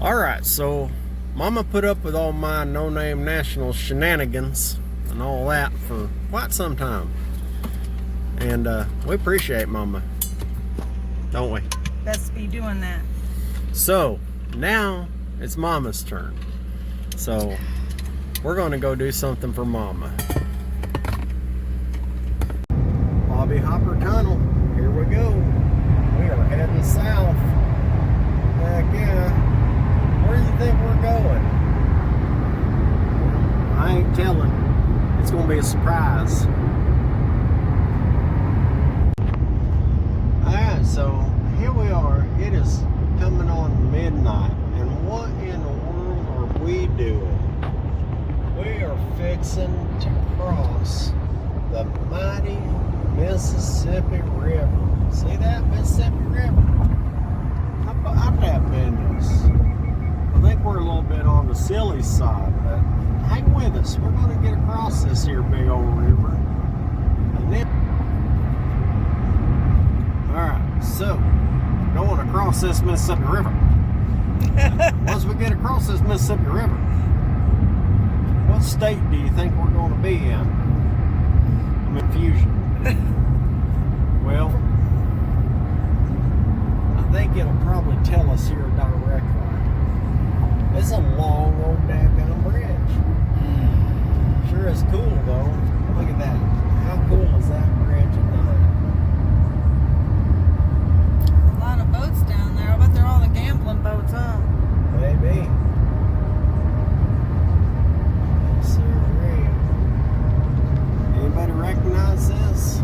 Alright, so Mama put up with all my no-name national shenanigans and all that for quite some time. And we appreciate Mama, don't we? Best be doing that. So, now it's Mama's turn. So, we're going to go do something for Mama. Bobby Hopper Tunnel, here we go. We are heading south. Heck yeah. Where do you think we're going? I ain't telling. It's going to be a surprise. Alright, so here we are. It is coming on midnight. And what in the world are we doing? We are fixing to cross the mighty Mississippi River. See that? Mississippi River. How about that business? I think we're a little bit on the silly side, but hang with us. We're going to get across this here big old river. And then, alright, so going across this Mississippi River. Once we get across this Mississippi River, what state do you think we're going to be in? I'm in Fusion. Well, I think it'll probably tell us here directly. It's a long old daggone bridge. Sure is cool though. Look at that. How cool is that bridge at night? A lot of boats down there. I bet they're all the gambling boats, huh? Maybe. Yes, sir. Anybody recognize this?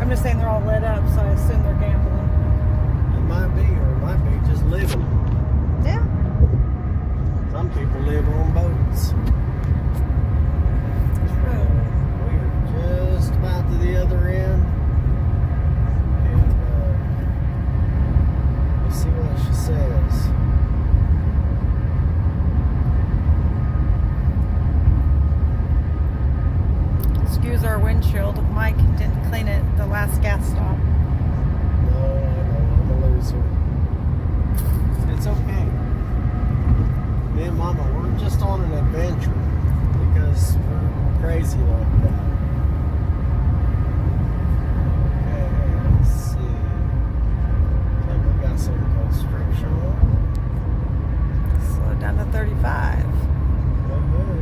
I'm just saying they're all lit up, so I assume they're gambling. It might be, or it might be just living. Yeah. Some people live on boats. True. We are just about to the other end. And let's see what she says. Excuse our windshield. Mike didn't clean it the last gas stop. No, I know, I'm a loser. It's okay. Me and Mama, we're just on an adventure because we're crazy like that. Okay, let's see. Looks like we got some constriction on. Slow it down to 35. Okay.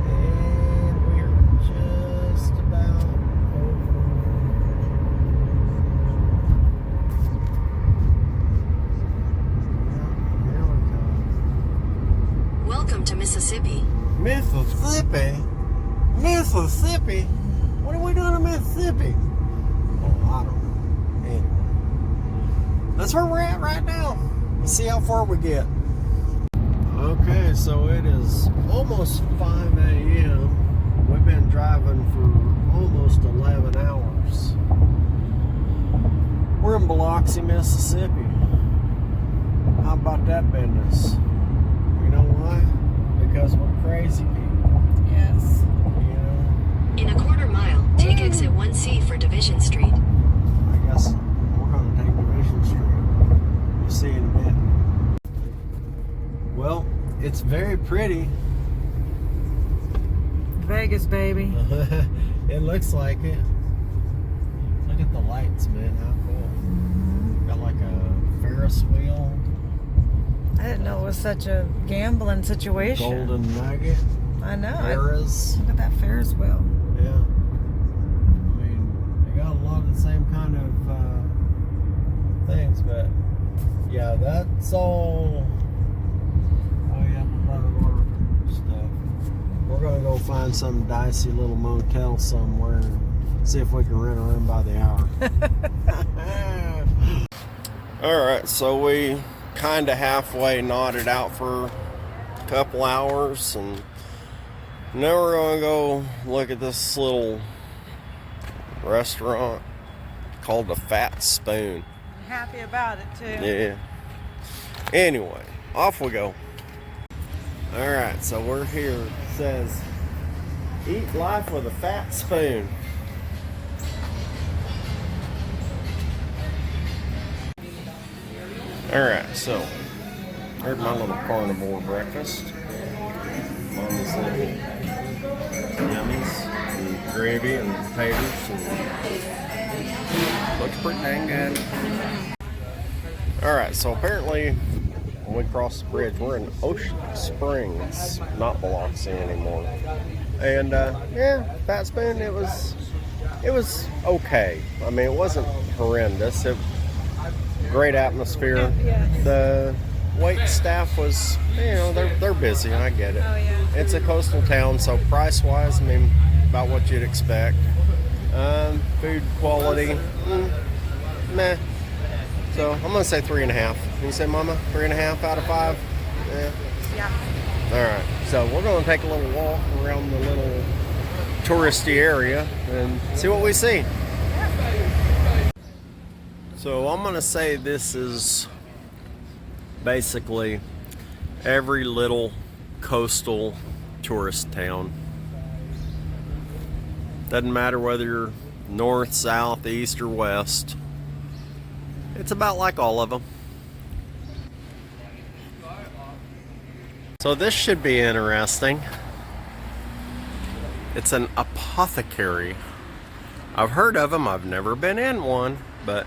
And we are just about over. Here we come. Welcome to Mississippi. Mississippi? Mississippi? What are we doing in Mississippi? Oh, I don't know. Anyway. That's where we're at right now. Let's see how far we get. Okay, so it is almost 5 a.m. We've been driving for almost 11 hours. We're in Biloxi, Mississippi. How about that business? You know why? Because we're crazy people. Yes. You know? In a quarter mile, take exit 1C for Division Street. I guess we're going to take Division Street. We'll see in a bit. Well, it's very pretty. Vegas, baby. It looks like it. Look at the lights, man. How cool. Got like a Ferris wheel. I didn't know it was such a gambling situation. Golden nugget. I know. Ferris. Look at that Ferris wheel. Yeah. I mean, they got a lot of the same kind of things, but yeah, that's all. Oh yeah, water stuff. We're gonna go find some dicey little motel somewhere and see if we can rent a room by the hour. All right, so we kind of halfway nodded out for a couple hours, and now we're gonna go look at this little restaurant called the Fat Spoon. I'm happy about it too. Yeah. Anyway, off we go. Alright, so we're here. It says, eat life with a fat spoon. Alright, so here's my little carnivore breakfast. Mama's little yummies and gravy and potatoes and looks pretty dang good. Alright, so apparently when we cross the bridge, we're in Ocean Springs, not Biloxi anymore. And yeah, Fat Spoon, it was okay. I mean, it wasn't horrendous. Great atmosphere. The wait staff was, you know, they're busy. I get it. Oh, yeah. It's a coastal town, so price-wise, I mean, about what you'd expect. Food quality, meh. So I'm gonna say 3.5. You say, Mama, 3.5 out of 5? Yeah. All right. So we're gonna take a little walk around the little touristy area and see what we see. So I'm gonna say this is basically every little coastal tourist town. Doesn't matter whether you're north, south, east, or west. It's about like all of them. So this should be interesting. It's an apothecary. I've heard of them. I've never been in one, but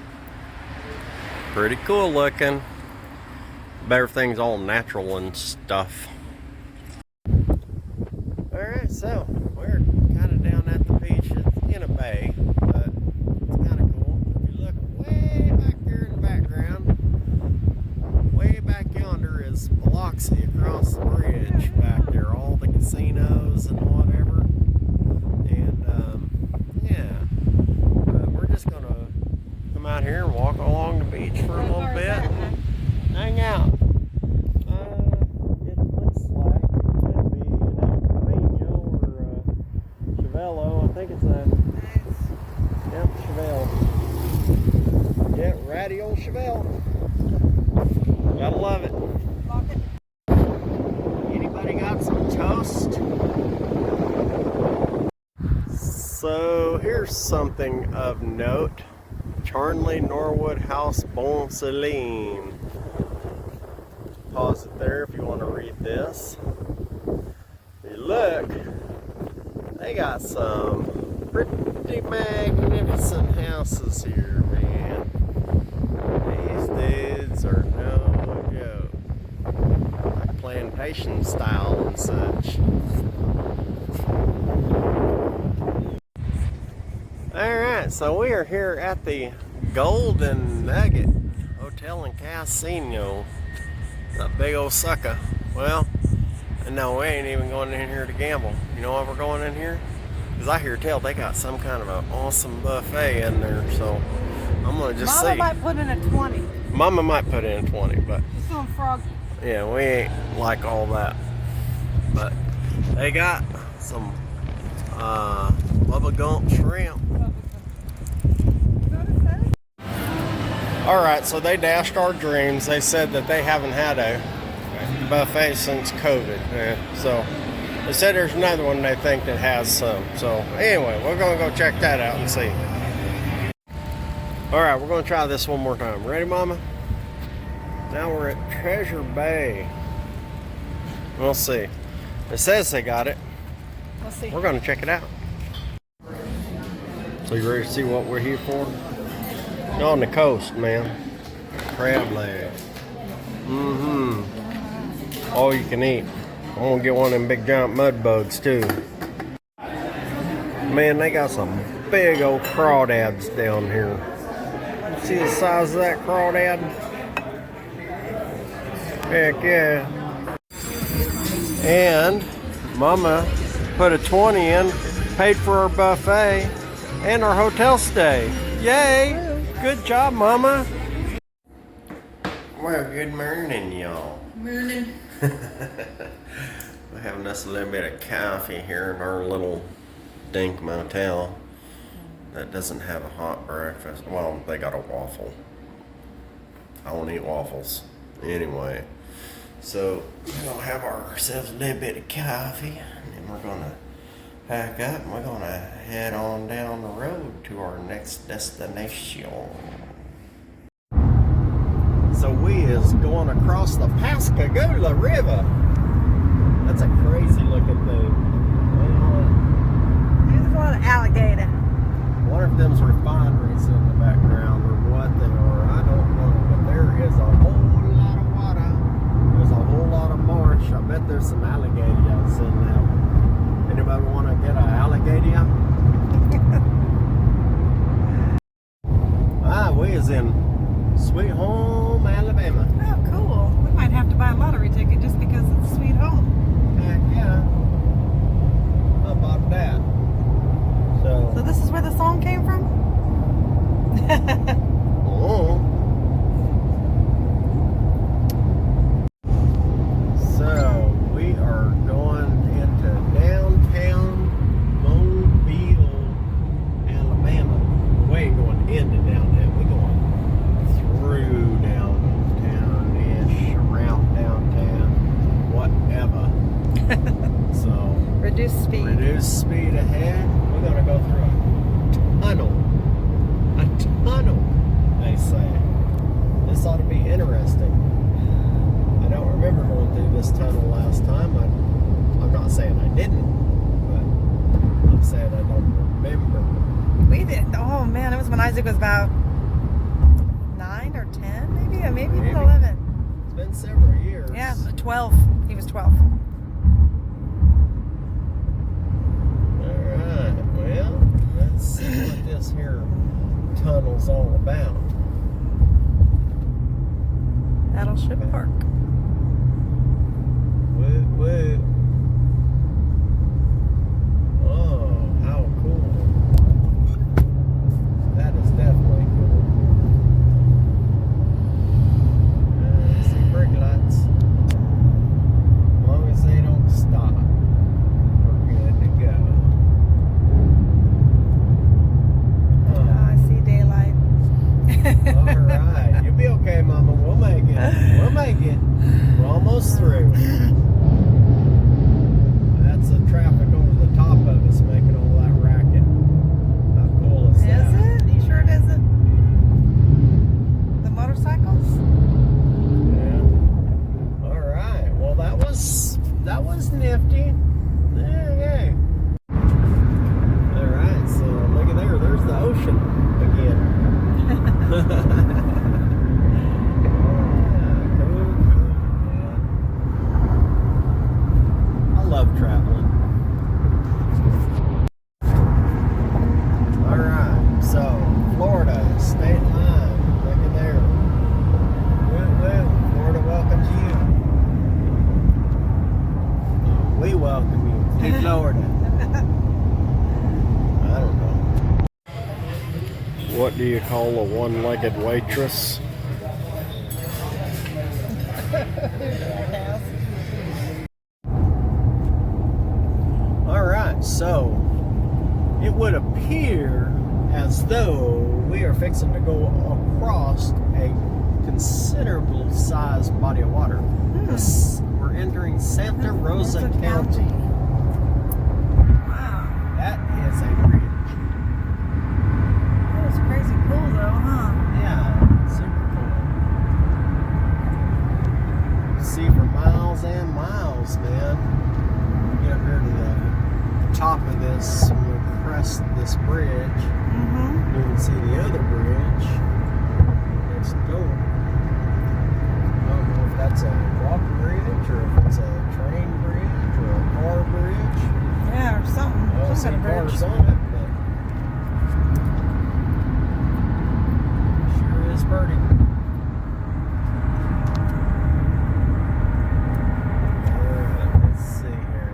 pretty cool looking. Bet everything's all natural and stuff. Alright, so we're kind of down at the beach. It's in a bay, but it's kind of cool. If you look way back there in the background, way back yonder is Biloxi across the bridge back there. All the casinos and whatever. And yeah, but we're just going to come out here and walk along the beach for a little bit and hang out. It looks like it could be an El Camino or Chevello. I think it's a yep, Chevelle. Yeah, ratty old Chevelle. Gotta love it. Anybody got some toast? So here's something of note. Charnley Norwood House Bon Celine. Pause it there if you want to read this. If you look, they got some pretty magnificent houses here, man. These dudes are no joke. Like plantation style and such. Alright, so we are here at the Golden Nugget Hotel and Casino. That big old sucker. Well, no, we ain't even going in here to gamble. You know why we're going in here? Because I hear tell they got some kind of an awesome buffet in there, so I'm going to just see. Mama might put in a 20. Mama might put in 20, but It's on froggy. yeah, we ain't like all that. But they got some Bubba Gump shrimp. Alright, so they dashed our dreams. They said that they haven't had a buffet since COVID. So they said there's another one they think that has some. So anyway, we're going to go check that out and see. Alright, we're going to try this one more time. Ready, Mama? Now we're at Treasure Bay. We'll see. It says they got it. We'll see. We're going to check it out. So you ready to see what we're here for? On the coast, man. Crab legs. All you can eat. I'm gonna get one of them big giant mud bugs too. Man, they got some big old crawdads down here. See the size of that crawdad? Heck yeah. And Mama put a 20 in, paid for our buffet and our hotel stay. Yay! Good job, Mama. Well, good morning, y'all. Morning. We're having us a little bit of coffee here in our little dink motel that doesn't have a hot breakfast. Well, they got a waffle. I don't eat waffles. Anyway, so we're going to have ourselves a little bit of coffee, and then we're going to pack up and we're going to head on down the road to our next destination. So So we is going across the Pascagoula River. That's a crazy looking thing. There's a lot of alligator. I wonder if them's refineries in the background or what they are. I don't know. But there is a whole lot of water. There's a whole lot of marsh. I bet there's some alligators in there. Anybody want to get an alligator? We is in Sweet Home, Alabama. Oh, cool. We might have to buy a lottery ticket just because it's Sweet Home. Heck yeah. How about that? So this is where the song came from? Oh. So we are going into downtown Mobile, Alabama. We ain't going into downtown. We're going through downtown-ish, around downtown, whatever. So Reduce speed. reduce speed ahead. We're gonna go through a tunnel. A tunnel, they say. This ought to be interesting. I don't remember going through this tunnel last time. I'm not saying I didn't, but I'm saying I don't remember. We did. Oh man, it was when Isaac was about 9 or 10, maybe even 11. It's been several years. Yeah, 12. He was 12. Alright, well, let's see what this here tunnel's all about. Battleship Park. Woo woo. Oh, how cool. That is definitely cool. See brake lights. As long as they don't stop, we're good to go. I see daylight. Alright, you'll be okay, Mama. We'll make it. We'll make it. We're almost through. That's the traffic over the top of us making all that racket. How cool is that? Is it? You sure it isn't? The motorcycles? Yeah. Alright. Well, that was nifty. Yeah. Alright, so look at there. There's the ocean again. I love traveling. Alright, so Florida, state line. Look at there. Woo. Florida welcomes you. We welcome you to Florida. I don't know. What do you call a one-legged waitress? Alright, so it would appear as though we are fixing to go across a considerable sized body of water. We're entering Santa Rosa County. Wow. That is a bridge. That was crazy cool though, huh? Yeah, super cool. See for miles and miles, man. Get up here to the top of this, and we crest this bridge. You can see the other bridge. Let's go. I don't know if that's a walk bridge or if it's a train bridge or a car bridge. Yeah, or something. I don't see Some kind of cars bridge. on it, but sure is pretty. Alright, let's see here.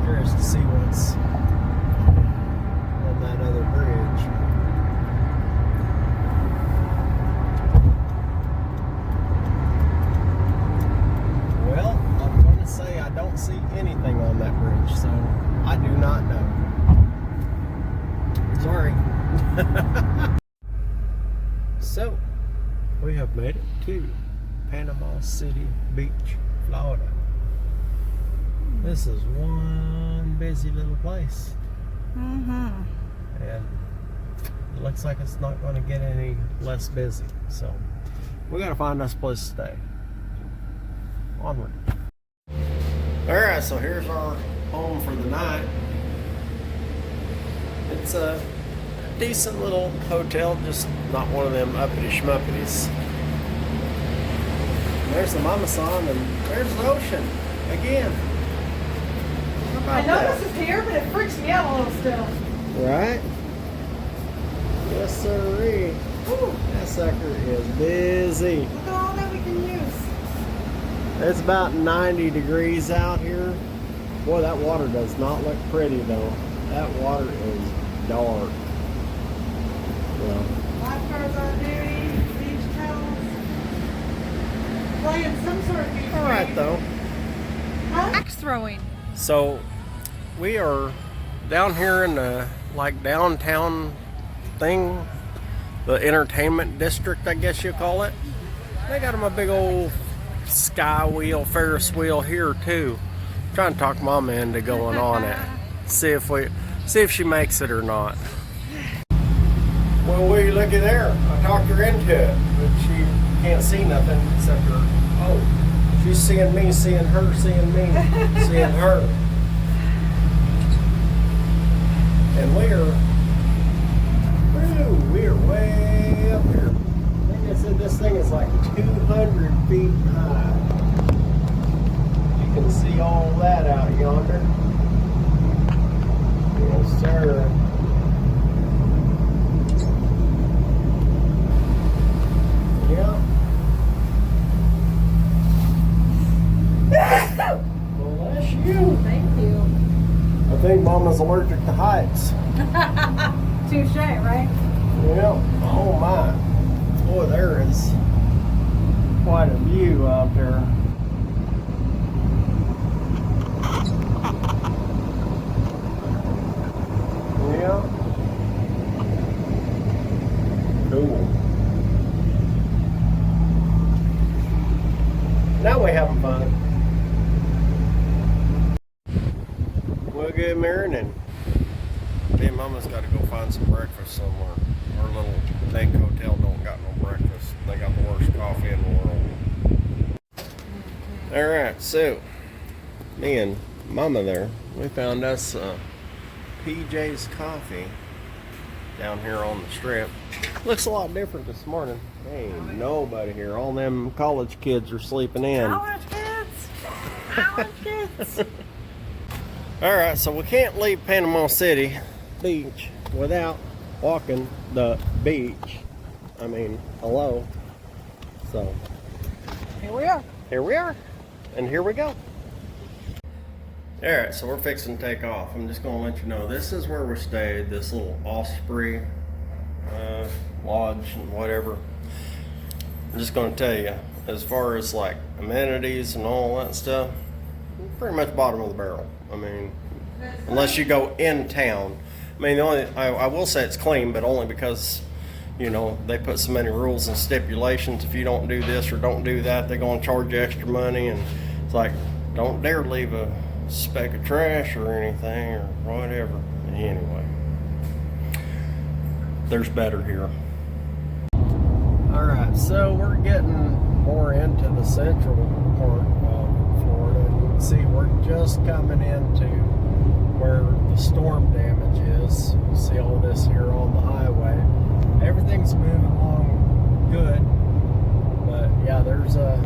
Curious to see what's on that other bridge. Well, I'm going to say I don't see anything on that bridge, so I do not know. Sorry. So, we have made it to Panama City Beach, Florida. This is one busy little place. And it looks like it's not going to get any less busy. So we got to find us a place to stay. Onward. Alright, so here's our home for the night. It's a decent little hotel, just not one of them uppity schmuppities. There's the mama san, and there's the ocean again. How about I know that? this is here, but it freaks me out a little still. Right? Yes, sirree. Woo, that sucker is busy. Look at all that we can use. It's about 90 degrees out here. Boy, that water does not look pretty though. That water is dark. Well, Lifeguards on duty, beach towels. Playing some sort of beach. all right though. Huh? Axe throwing. So we are down here in the like downtown thing, the entertainment district, I guess you call it. They got them a big old sky wheel, Ferris wheel here too. I'm trying to talk Mama into going on it. See if she makes it or not. Well, will you looky there? I talked her into it, but she can't see nothing except her. Oh, she's seeing me, seeing her, seeing me, seeing her. And we're way up here. I think I said this thing is like 200 feet high. You can see all that out yonder. Yes, sir. Yeah. Well, bless you. Thank you. I think Mama's allergic to heights. Touche, right? Yeah. Oh my. Boy, there is quite a view out there. Yeah. Cool. Now we're having fun. Well, good morning. Me and Mama's got to go find some breakfast somewhere. Our little tank hotel don't got no breakfast. They got the worst coffee in the world. Alright, so me and Mama there, we found us PJ's Coffee down here on the strip. Looks a lot different this morning. Ain't nobody here. All them college kids are sleeping in. College kids. College kids. Alright, so we can't leave Panama City Beach without walking the beach. I mean, hello. So, Here we are. here we are. And here we go. Alright, so we're fixing to take off. I'm just going to let you know, this is where we stayed, this little Osprey lodge and whatever. I'm just going to tell you, as far as like amenities and all that stuff, pretty much bottom of the barrel. I mean, unless you go in town. I mean, I will say it's clean, but only because, you know, they put so many rules and stipulations. If you don't do this or don't do that, they're going to charge you extra money. And it's like, don't dare leave a speck of trash or anything or whatever. Anyway, there's better here. Alright, so we're getting more into the central part of Florida. You can see we're just coming into where the storm damage is. You see all this here on the highway. Everything's moving along good, but yeah, there's a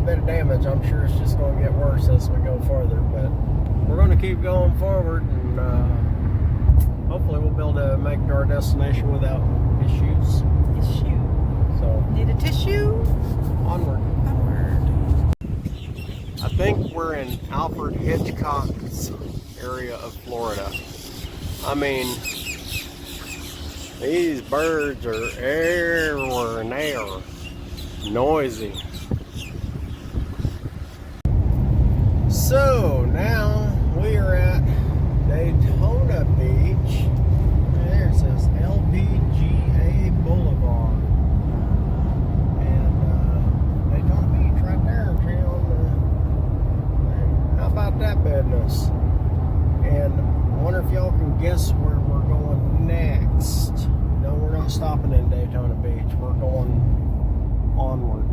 bit of damage. I'm sure it's just going to get worse as we go farther, but we're going to keep going forward, and hopefully we'll be able to make it to our destination without issues. Tissue. So Need a tissue? onward. Onward. I think we're in Alfred Hitchcock's area of Florida. I mean, these birds are everywhere and they are noisy. So now we are at Daytona Beach. There it says LPGA Boulevard. And Daytona Beach right there. How about that business? And I wonder if y'all can guess where we're going next. No not stopping in Daytona Beach. We're going onward.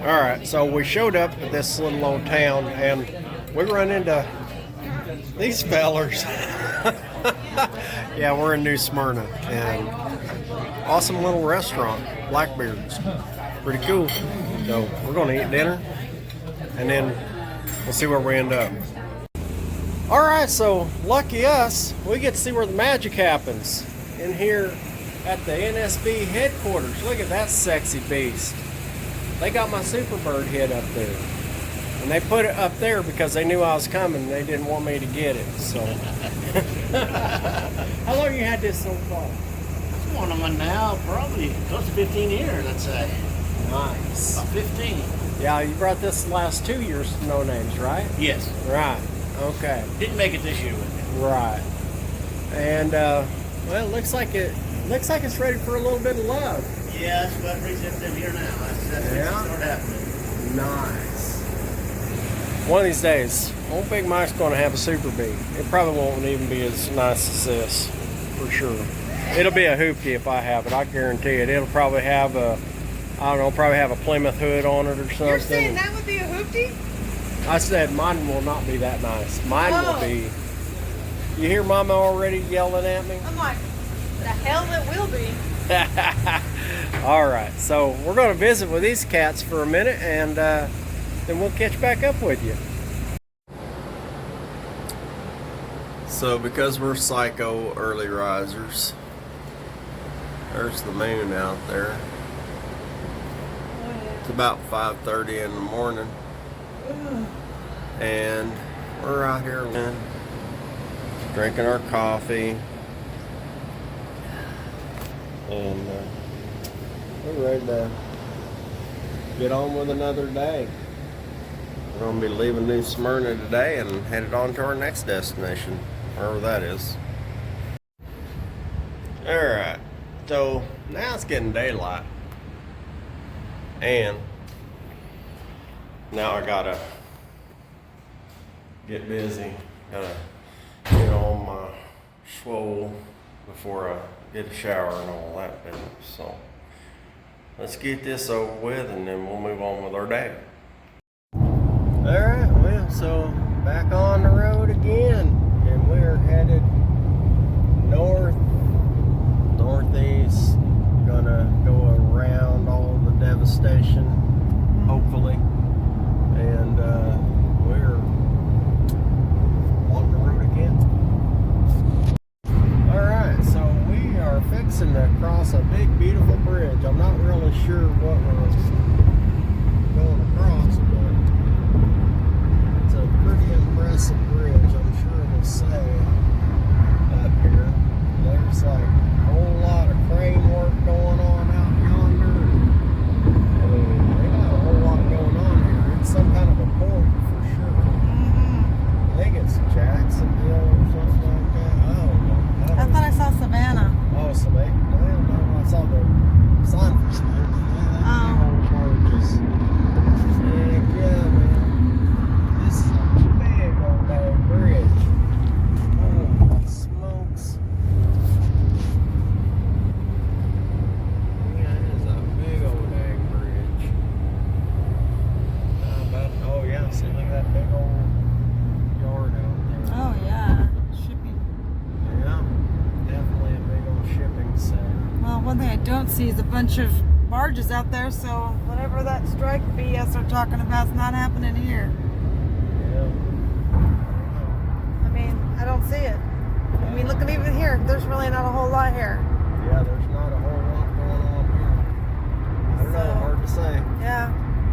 All right, so we showed up at this little old town, and we run into these fellers. Yeah, we're in New Smyrna, and awesome little restaurant, Blackbeard's. Pretty cool. So we're going to eat dinner, and then we'll see where we end up. All right, so lucky us, we get to see where the magic happens in here at the NSB headquarters. Look at that sexy beast. They got my Superbird head up there. And they put it up there because they knew I was coming. They didn't want me to get it, so. How long you had this so far? It's one of them now, probably close to 15 years, I'd say. Nice. About 15. Yeah, you brought this the last 2 years to No Names, right? Yes. Right. Okay. Didn't make it this year with me. Right. And well, it looks like it's ready for a little bit of love. Yeah, that's what presents them here now. That's Yeah. start happening. Nice. One of these days, old Big Mike's going to have a Super Bee. It probably won't even be as nice as this, for sure. It'll be a Hoopty if I have it. I guarantee it. It'll probably have a, I don't know, probably have a Plymouth hood on it or something. You're saying that would be a Hoopty? I said mine will not be that nice. Mine Oh. will be. You hear Mama already yelling at me? I'm like, the hell it will be. All right, so we're going to visit with these cats for a minute, and then we'll catch back up with you. So because we're psycho early risers, there's the moon out there. It's about 5:30 in the morning, and we're out here drinking our coffee, and we're ready to get on with another day. We're going to be leaving New Smyrna today and headed on to our next destination, wherever that is. Alright, so now it's getting daylight, and now I gotta get busy. Gotta get on my swole before I get a shower and all that business. So let's get this over with, and then we'll move on with our day. Alright, well, so back on the road again, and we're headed northeast. Gonna go around all the devastation, hopefully, and we're on the road again. Alright, so we are fixing to cross a big beautiful bridge. I'm not really sure what we're going across, but it's a pretty impressive bridge, I'm sure it'll say up here. There's like a whole lot of crane work going on out yonder. I mean, they got a whole lot going on here. It's some kind of a port for sure. I think it's Jacksonville or something like that. I don't know. I thought I saw Savannah. Oh, Savannah? No, I saw the sign for Savannah. Oh. Heck yeah, man. This is a big old dang bridge. Holy smokes. Yeah, it is a big old dang bridge. Oh yeah, see, look at that big old yard out there. Oh, yeah. Shipping. Yeah, definitely a big old shipping center. Well, one thing I don't see is a bunch of barges out there, so whatever that strike BS they're talking about is not happening here. Yeah. I mean, I don't see it. I mean, looking even here, there's really not a whole lot here. Yeah, there's not a whole lot going on here. I don't know, hard to say. Yeah.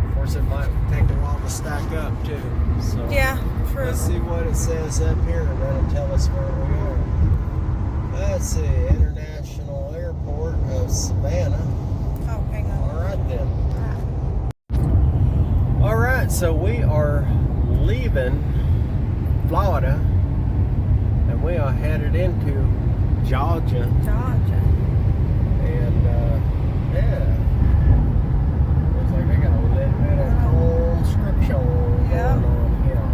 Of course, it might take a while to stack up too. So Yeah, true. let's see what it says up here, and that'll tell us where we are. Let's see, International Airport of Savannah. Oh, hang on. All right then. All right, so we are leaving Florida, and we are headed into Georgia. Georgia. And yeah, looks like they got a little bit of conscription going Yeah. on here.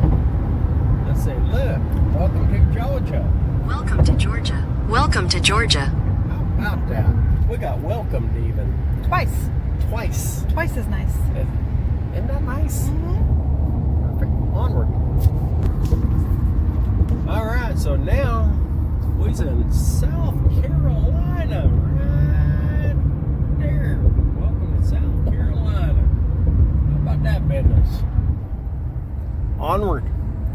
Let's see, look, welcome to Georgia. Welcome to Georgia. Welcome to Georgia. How about that? We got welcomed even. Twice. Twice. Twice as nice. Isn't that nice? Mm-hmm. Perfect. Onward. All right, so now we's in South Carolina, right there. Welcome to South Carolina. How about that business? Onward.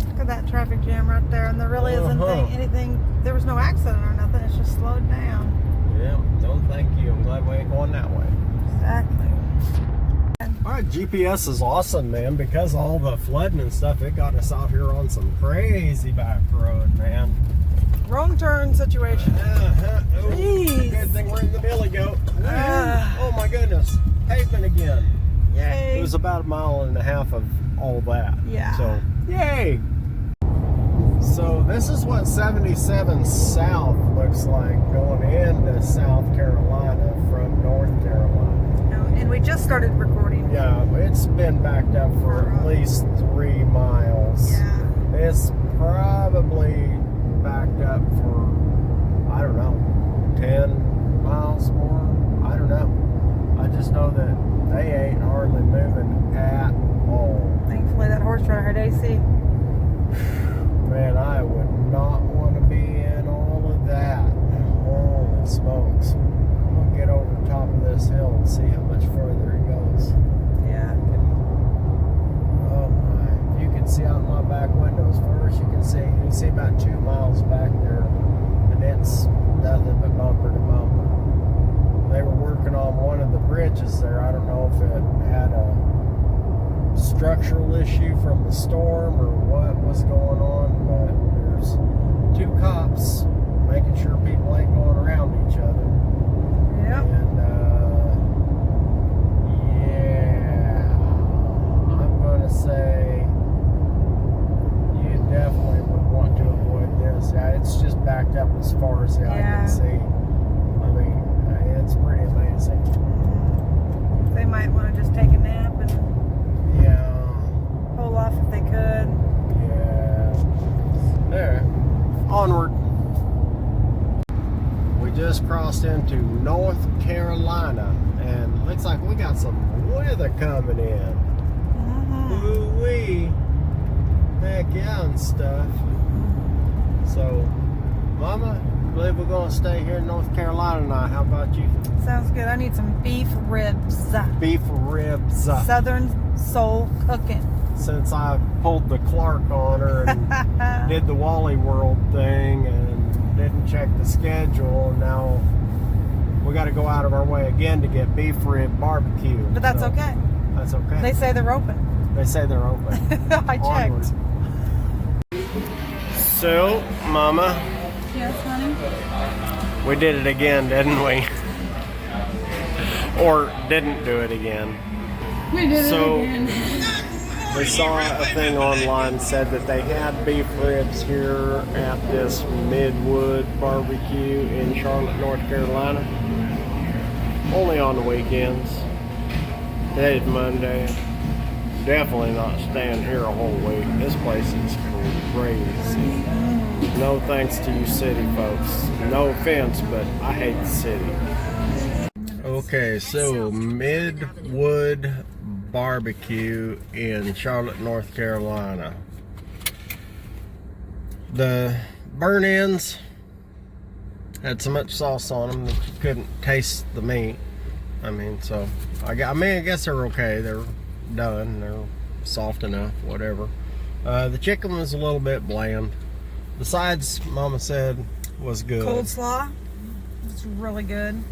Look at that traffic jam right there, and there really isn't anything. There was no accident or nothing. It's just slowed down. Yeah, no thank you. I'm glad we ain't going that way. Exactly. All right, GPS is awesome, man. Because of all the flooding and stuff, it got us out here on some crazy back road, man. Wrong turn situation. Oh, Jeez. good thing we're in the billy goat. Oh my goodness, pavement again. Yay. It was about 1.5 miles of all that. Yeah. So, yay. So this is what 77 South looks like going into South Carolina from North Carolina. And we just started recording. Yeah, it's been backed up for at least 3 miles. Yeah. It's probably backed up for, I don't know, 10 miles more. I don't know. I just know that they ain't hardly moving at all. Thankfully, that horse rider had AC. Man, I would not want to be in all of that. Holy smokes. We'll get over the top of this hill and see how much further it goes. Yeah. Oh my. If you can see out my back windows first, you can see about 2 miles back there. And it's nothing but bumper to bumper. They were working on one of the bridges there. I don't know if it had a structural issue from the storm or what was going on, but there's 2 cops making sure people ain't going around each other. Yep. And yeah, I'm gonna say you definitely would want to avoid this. Yeah, it's just backed up as far as the eye can see. I mean, it's pretty amazing. They might want to just take a nap and pull off if they could. Yeah. There. Onward. We just crossed into North Carolina, and looks like we got some weather coming in. Ooh-wee. Heck yeah and stuff. So, Mama, I believe we're going to stay here in North Carolina now. How about you? Sounds good. I need some beef ribs. Beef ribs. Southern soul cooking. Since I pulled the Clark on her and did the Wally World thing and didn't check the schedule, and now we got to go out of our way again to get beef rib barbecue. But that's okay. That's okay. They say they're open. They say they're open. I checked. So, Mama, Yes, honey? we did it again, didn't we? Or didn't do it again. We did So, it again. we saw a thing online said that they had beef ribs here at this Midwood barbecue in Charlotte, North Carolina. Only on the weekends. Today's Monday. Definitely not staying here a whole week. This place is crazy. No thanks to you city folks. No offense, but I hate the city. Okay, so Midwood barbecue in Charlotte, North Carolina. The burn-ins had so much sauce on them that you couldn't taste the meat. I mean, so I guess they're okay. They're done. They're soft enough, whatever. The chicken was a little bit bland. The sides, Mama said, was good. Coleslaw. It's really good.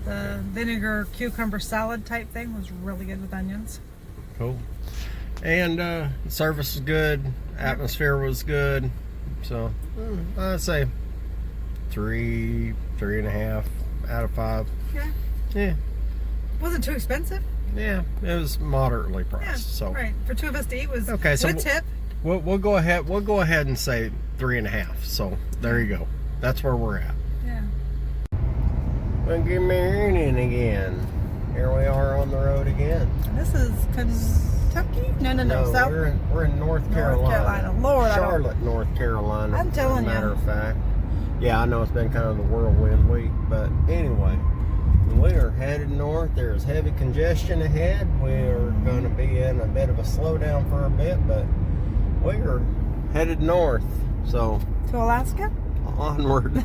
The vinegar cucumber salad type thing was really good with onions. Cool. And the service was good. Atmosphere was good. So I'd say 3.5 out of 5. Yeah. Yeah. Wasn't too expensive. Yeah, it was moderately priced. Yeah, so right. For 2 of us to eat was okay. So with a tip. We'll go ahead. We'll go ahead and say 3.5. So there you go. That's where we're at. Yeah. We'll get married in again. Here we are on the road again. And this is Kentucky? No. South. We're in North Carolina. Lord, Charlotte, North Carolina. I'm telling as a matter you. of fact. Yeah, I know it's been kind of the whirlwind week, but anyway, we are headed north. There's heavy congestion ahead. We're going to be in a bit of a slowdown for a bit, but we are headed north. So To Alaska? onward.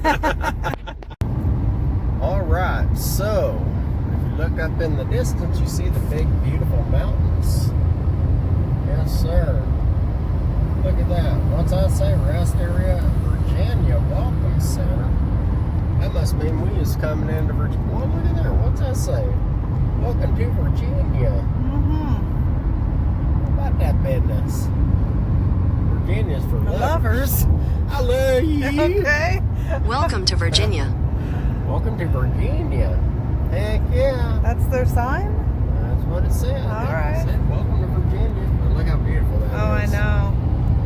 All right, so if you look up in the distance, you see the big, beautiful mountains. Yes, sir. Look at that. What's that say? Rest Area Virginia Welcome Center. That must mean we is coming into Virginia. Well, look at there. What's that say? Welcome to Virginia. Mm-hmm. How about that business? Virginia's for The lovers. I love you. Okay. Welcome to Virginia. Welcome to Virginia. Heck yeah. That's their sign? That's what it said. All It right. said, welcome to Virginia. But look how beautiful that is. Oh, I know.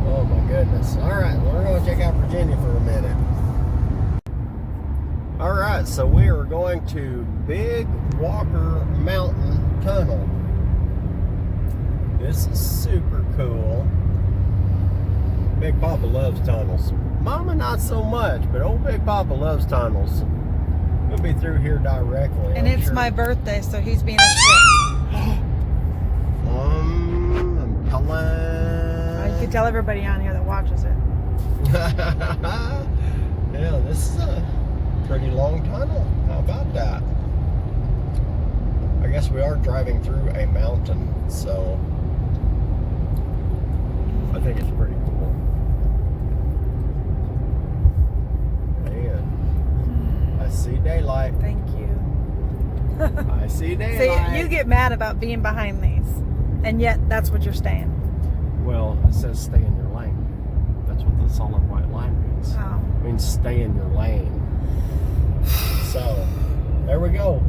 Oh my goodness. All right, well, we're going to check out Virginia for a minute. All right, so we are going to Big Walker Mountain Tunnel. This is super cool. Big Papa loves tunnels. Mama not so much, but old Big Papa loves tunnels. We'll be through here directly. And I'm it's sure. my birthday, so he's being a shit. I'm telling. You can tell everybody on here that watches it. Yeah, this is a pretty long tunnel. How about that? I guess we are driving through a mountain, so I think it's pretty cool. Man, I see daylight. Thank you. I see See, daylight. you get mad about being behind these, and yet that's what you're staying. Well, it says stay in your lane. That's what the solid white line means. Oh. It means stay in your lane. So, there we go.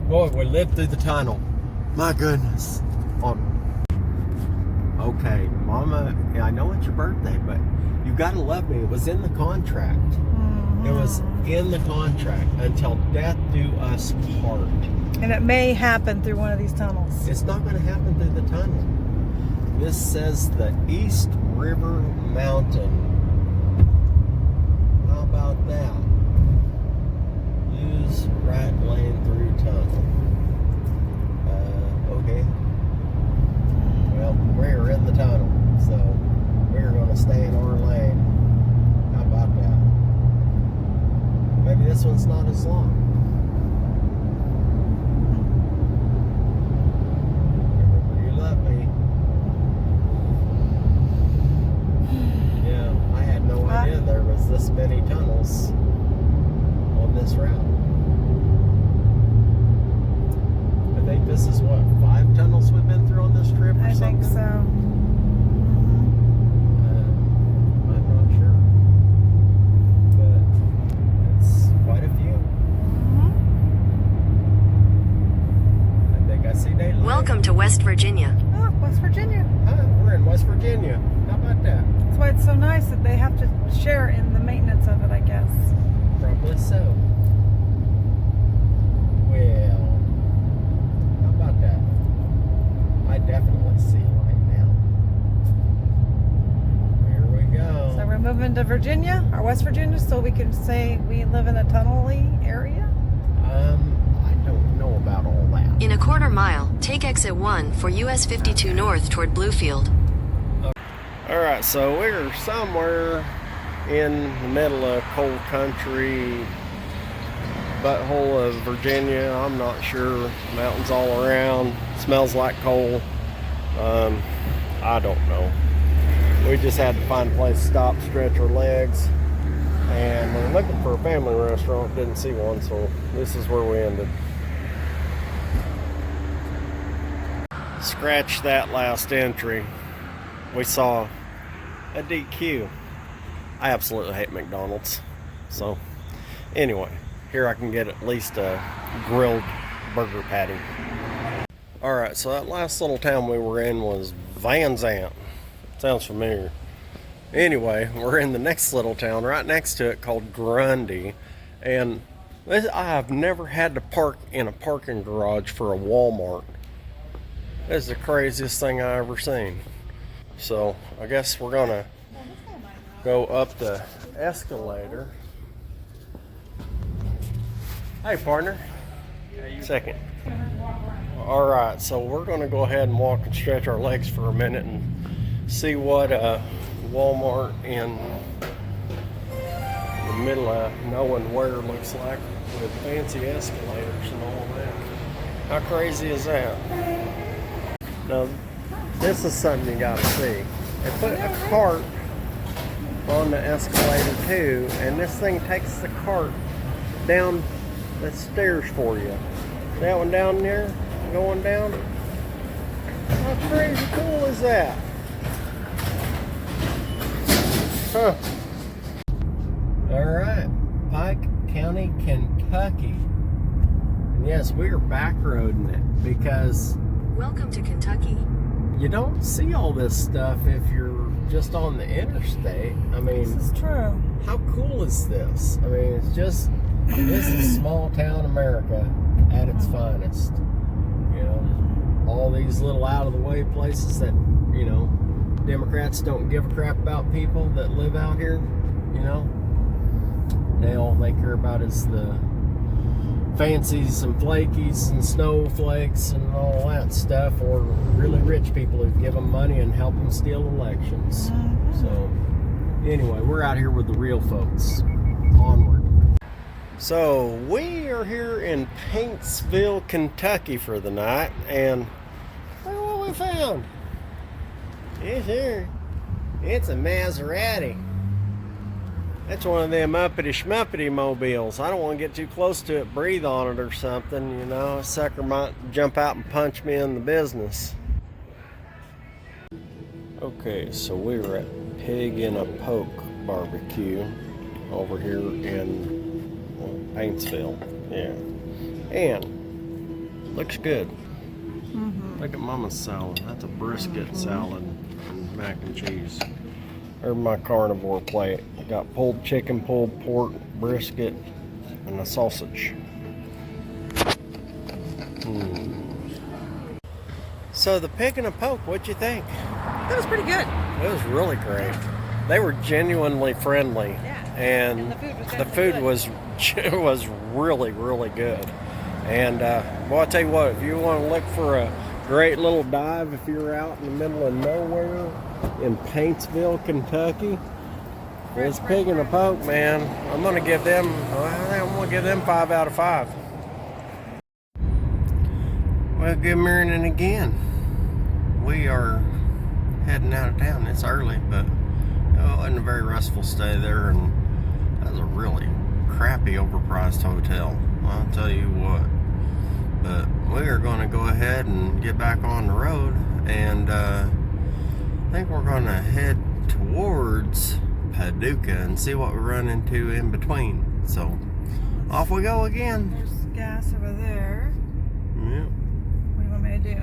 Boy, we lived through the tunnel. My goodness. Okay, Mama, I know it's your birthday, but you gotta love me. It was in the contract. Mhm. It was in the contract until death do us part. And it may happen through one of these tunnels. It's not gonna happen through the tunnel. This says the East River Mountain. How about that? Use right lane through tunnel. Okay. Well, we're in the tunnel, so we're going to stay in our lane. How about that? Maybe this one's not as long. Remember, you love me. Yeah, I had no idea there was this many tunnels on this route. I think this is what, 5 tunnels we've been through on this trip or I something? think so. I'm not sure. But it's quite a few. I think I see daylight. Welcome to West Virginia. Oh, West Virginia. We're in West Virginia. How about that? That's why it's so nice that they have to share in the maintenance of it, I guess. Probably so. Well, how about that? I definitely see light now. Here we go. So we're moving to Virginia, or West Virginia, so we can say we live in a tunnel-y area? I don't know about all that. In a quarter mile, take exit 1 for US 52 north toward Bluefield. Alright, so we're somewhere in the middle of coal country, butthole of Virginia. I'm not sure. Mountains all around. Smells like coal. I don't know. We just had to find a place to stop, stretch our legs. And we're looking for a family restaurant. Didn't see one, so this is where we ended. Scratch that last entry. We saw a DQ. I absolutely hate McDonald's. So, anyway, here I can get at least a grilled burger patty. Alright, so that last little town we were in was Van Zant. Sounds familiar. Anyway, we're in the next little town right next to it called Grundy. And I have never had to park in a parking garage for a Walmart. This is the craziest thing I ever seen. So I guess we're gonna go up the escalator. Hey, partner. Second. All right, so we're going to go ahead and walk and stretch our legs for a minute and see what Walmart in the middle of nowhere looks like with fancy escalators and all that. How crazy is that? Now, this is something you got to see. They put a cart on the escalator too, and this thing takes the cart down the stairs for you. That one down there, going down. How crazy cool is that? Huh. Alright, Pike County, Kentucky. And yes, we are back roading it because Welcome to Kentucky. you don't see all this stuff if you're just on the interstate. I mean, This is true. how cool is this? I mean, it's just, this is small town America at its finest. You know, all these little out of the way places that, you know, Democrats don't give a crap about people that live out here, you know. All they care about is the fancies and flakies and snowflakes and all that stuff, or really rich people who give them money and help them steal elections. So anyway, we're out here with the real folks. Onward. So we are here in Paintsville, Kentucky for the night, and look what we found. It's here. It's a Maserati. That's one of them uppity schmuppity mobiles. I don't want to get too close to it, breathe on it or something, you know. A sucker might jump out and punch me in the business. Okay, so we were at Pig in a Poke barbecue over here in Paintsville. Yeah. And looks good. Look at Mama's salad. That's a brisket salad and mac and cheese. There's my carnivore plate. I got pulled chicken, pulled pork, brisket, and a sausage. So the Pig and a Poke, what'd you think? That was pretty good. It was really great. They were genuinely friendly, and the food was really, really good. And well, I'll tell you what, if you want to look for a great little dive, if you're out in the middle of nowhere in Paintsville, Kentucky, it's Pig and a Poke, man. I'm gonna give them 5 out of 5. Well, good morning again. We are heading out of town. It's early, but it wasn't a very restful stay there, and that was a really crappy, overpriced hotel. I'll tell you what. But we are going to go ahead and get back on the road, and I think we're going to head towards Paducah and see what we run into in between. So off we go again. There's gas over there. Yeah. What do you want me to do?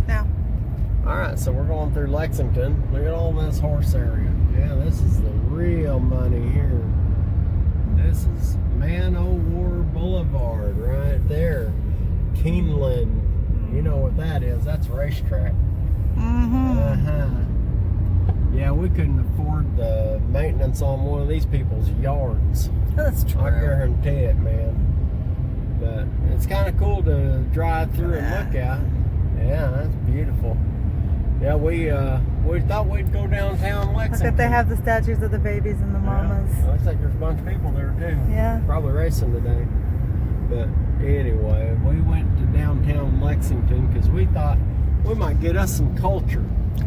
Now. Alright, so we're going through Lexington. Look at all this horse area. Yeah, this is the real money here. This is Man-O-War Boulevard right there. Keeneland. You know what that is. That's a racetrack. Yeah, we couldn't afford the maintenance on one of these people's yards. That's true. I guarantee it, man. But it's kind of cool to drive through and look at. Yeah, that's beautiful. Yeah, we thought we'd go downtown Lexington. Look at, they have the statues of the babies and the mamas. Yeah, looks like there's a bunch of people there too. Yeah. Probably racing today. But anyway, we went to downtown Lexington because we thought we might get us some culture.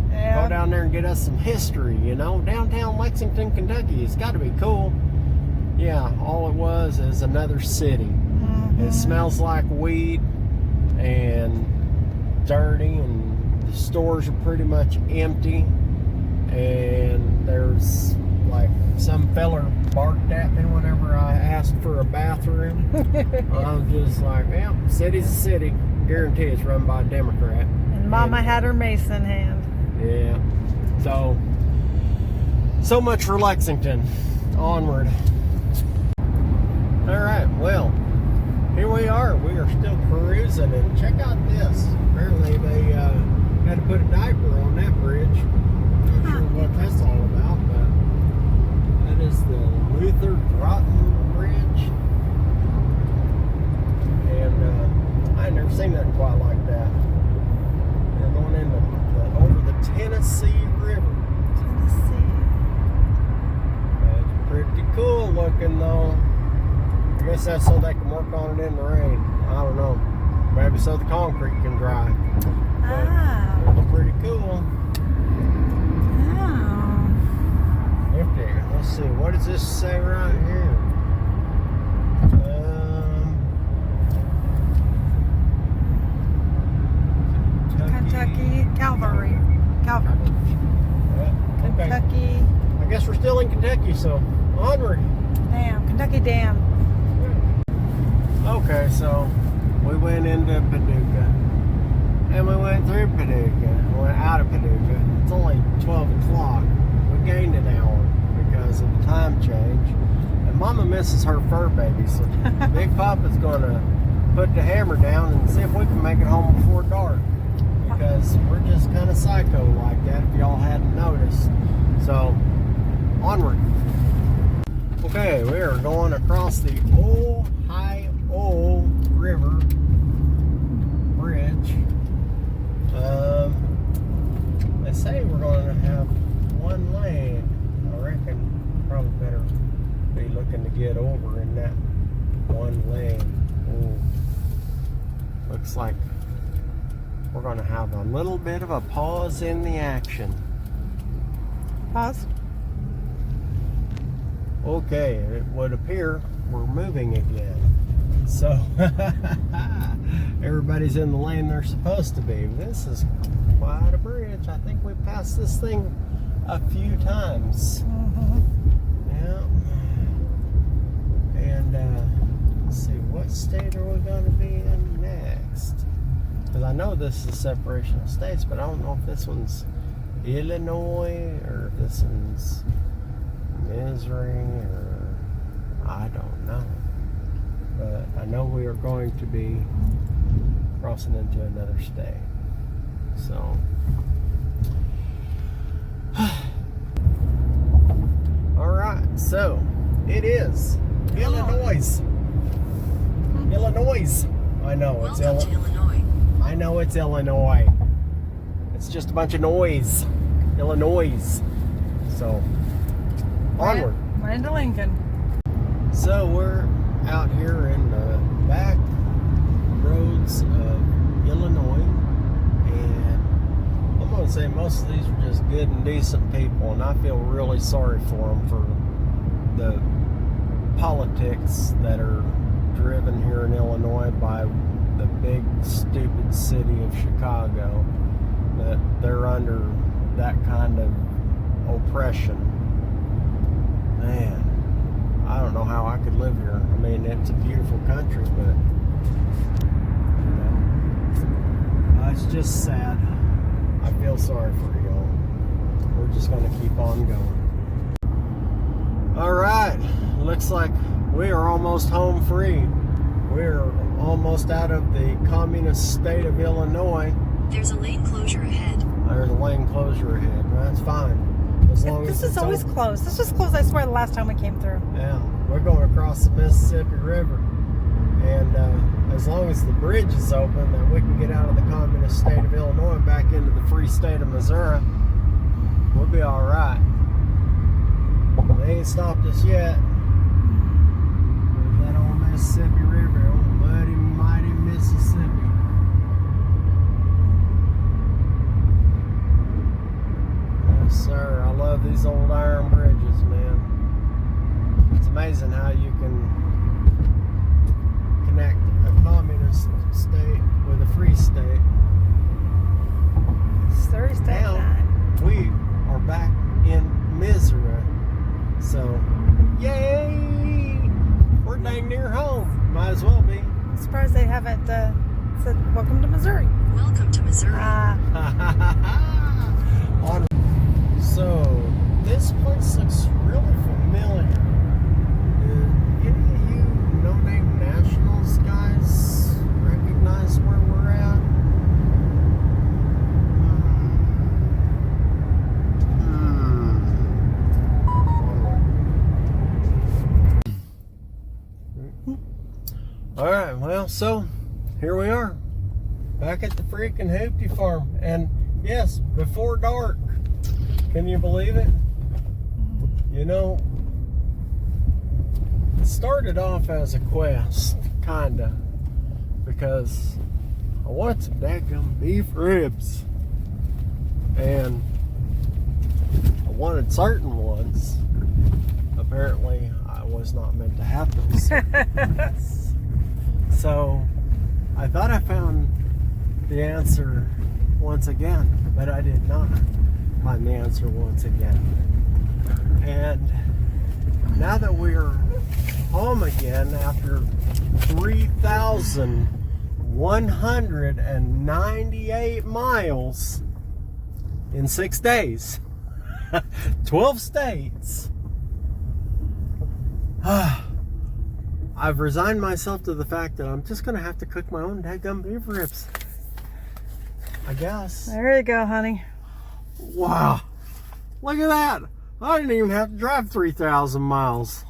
Yeah. Go down there and get us some history, you know. Downtown Lexington, Kentucky. It's got to be cool. Yeah, all it was is another city. It smells like weed and dirty, and the stores are pretty much empty. And there's like some feller barked at me whenever I asked for a bathroom. I'm just like, yeah, city's a city. Guarantee it's run by a Democrat. And Mama had her mace in hand. Yeah. So much for Lexington. Onward. Alright, well, here we are. We are still cruising, and check out this. Apparently they had to put a diaper on that bridge. Not sure what that's all about, but Tennessee River. Tennessee. It's pretty cool looking though. I guess that's so they can work on it in the rain. I don't know. Maybe so the concrete can dry. Ah. It's pretty cool. Oh. Okay, let's see. What does this say right here? Kentucky Calvary. Calvary. Yeah, okay. Kentucky. I guess we're still in Kentucky, so onward. Dam. Kentucky Dam. Okay, so we went into Paducah. And we went through Paducah. We went out of Paducah. It's only 12 o'clock. We gained an hour because of the time change. And Mama misses her fur baby, so Big Papa's going to put the hammer down and see if we can make it home before dark. Because we're just kind of psycho like that, if y'all hadn't noticed. So, onward. Okay, we are going across the Ohio River Bridge. They say we're going to have one lane. I reckon probably better be looking to get over in that one lane. Ooh. Looks like we're going to have a little bit of a pause in the action. Pause. Okay, it would appear we're moving again. So, everybody's in the lane they're supposed to be. This is quite a bridge. I think we've passed this thing a few times. Mm-hmm. Yeah. And, let's see, what state are we going to be in next? Because I know this is separation of states, but I don't know if this one's Illinois or if this one's Missouri or I don't know. But I know we are going to be crossing into another state. So alright, so it is Illinois. Illinois. I know it's Welcome to Illinois. I know it's Illinois. It's just a bunch of noise. Illinois. So, onward. Went into Lincoln. So, we're out here in the back roads of Illinois. And I'm going to say most of these are just good and decent people. And I feel really sorry for them for the politics that are driven here in Illinois by the big stupid city of Chicago, that they're under that kind of oppression. Man, I don't know how I could live here. I mean, it's a beautiful country, but you know, it's just sad. I feel sorry for y'all. We're just going to keep on going. All right, looks like we are almost home free. We're almost out of the communist state of Illinois. There's a lane closure ahead. There's a lane closure ahead. That's fine. As long This as is always open. closed. This was closed, I swear, the last time we came through. Yeah, we're going across the Mississippi River. And as long as the bridge is open, then we can get out of the communist state of Illinois and back into the free state of Missouri. We'll be all right. They ain't stopped us yet. There's that old Mississippi River, old muddy, mighty Mississippi. Yes, sir. I love these old iron bridges, man. It's amazing how you can connect a communist state with a free state. Surrey State Now, 9. we are back in Missouri. So, yay! We're dang near home. Might as well be. I'm surprised they haven't said, welcome to Missouri. Welcome to Missouri. So, this place looks really familiar. Do any of you no-name nationals guys recognize where we're at? Alright, well, so here we are. Back at the freaking Hoopty farm. And yes, before dark. Can you believe it? You know, it started off as a quest, kinda, because I wanted some dadgum beef ribs, and I wanted certain ones. Apparently, I was not meant to have those. So, I thought I found the answer once again, but I did not find the answer once again. And now that we're home again after 3,198 miles in 6 days, 12 states, I've resigned myself to the fact that I'm just going to have to cook my own dadgum beef ribs, I guess. There you go, honey. Wow. Look at that. I didn't even have to drive 3,000 miles.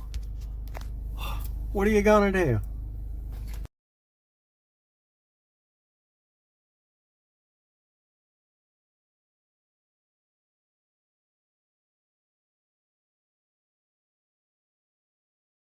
What are you going to do?